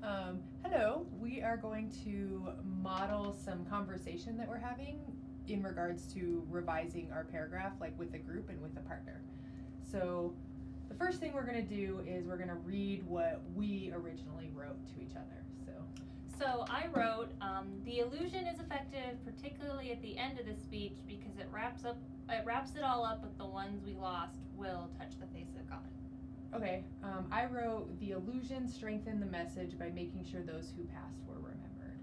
Hello, we are going to model some conversation that we're having in regards to revising our paragraph, like with a group and with a partner. So the first thing we're going to do is we're going to read what we originally wrote to each other. So I wrote, the illusion is effective, particularly at the end of the speech, because it wraps it all up with the ones we lost will touch the face of God. Okay, I wrote, the illusion strengthened the message by making sure those who passed were remembered.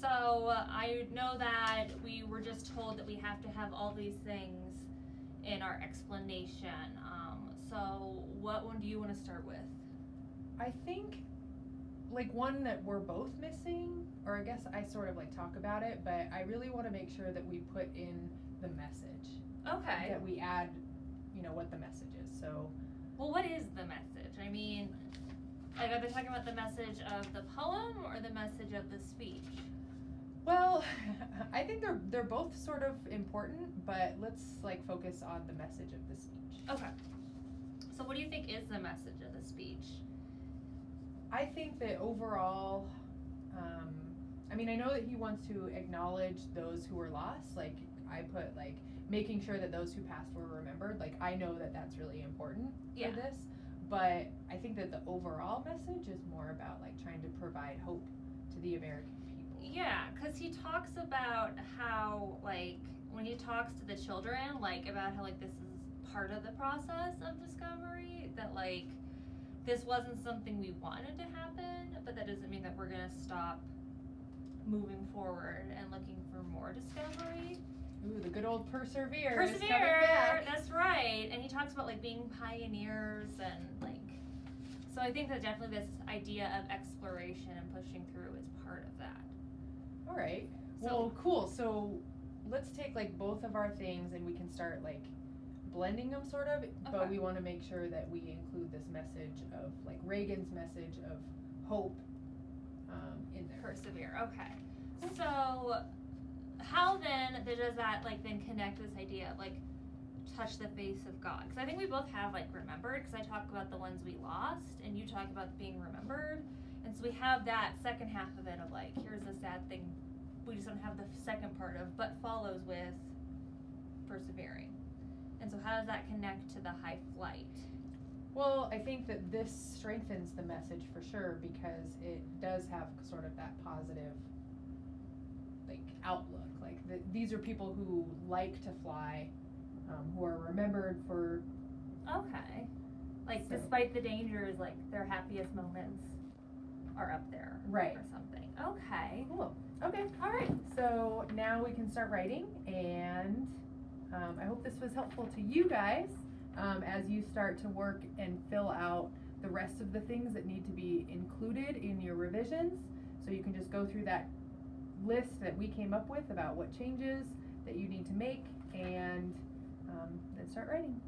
So I know that we were just told that we have to have all these things in our explanation. So what one do you want to start with? I think like one that we're both missing, or I guess I sort of like talk about it, but I really want to make sure that we put in the message. Okay. That we add, what the message is. So, well, what is the message? I mean, like, are they talking about the message of the poem or the message of the speech? Well, I think they're both sort of important, but let's like focus on the message of the speech. Okay. So what do you think is the message of the speech? I think that overall, I know that he wants to acknowledge those who were lost. Like, I put, like, making sure that those who passed were remembered. Like, I know that that's really important for this. But I think that the overall message is more about, like, trying to provide hope to the American people. Yeah, because he talks about how, like, when he talks to the children, like, about how, like, this is part of the process of discovery, that, like, this wasn't something we wanted to happen, but that doesn't mean that we're going to stop moving forward and looking for more discovery. Ooh, the good old persevere. Persevere, that's right. And he talks about like being pioneers and like, so I think that definitely this idea of exploration and pushing through is part of that. All right. Well, cool. So let's take like both of our things and we can start like blending them sort of, but we want to make sure that we include this message of like Reagan's message of hope in there. Persevere. Okay. So how then does that like then connect this idea of like touch the face of God? Because I think we both have like remembered, because I talk about the ones we lost and you talk about being remembered, and so we have that second half of it of like, here's the sad thing, we just don't have the second part of but follows with persevering. And so how does that connect to the high flight? Well, I think that this strengthens the message for sure, because it does have sort of that positive like outlook. Like these are people who like to fly, who are remembered for. Okay. Like despite the dangers, like their happiest moments are up there. Right. Or something. Okay. Cool. Okay. All right. So now we can start writing, and I hope this was helpful to you guys as you start to work and fill out the rest of the things that need to be included in your revisions. So you can just go through that list that we came up with about what changes that you need to make, and then start writing.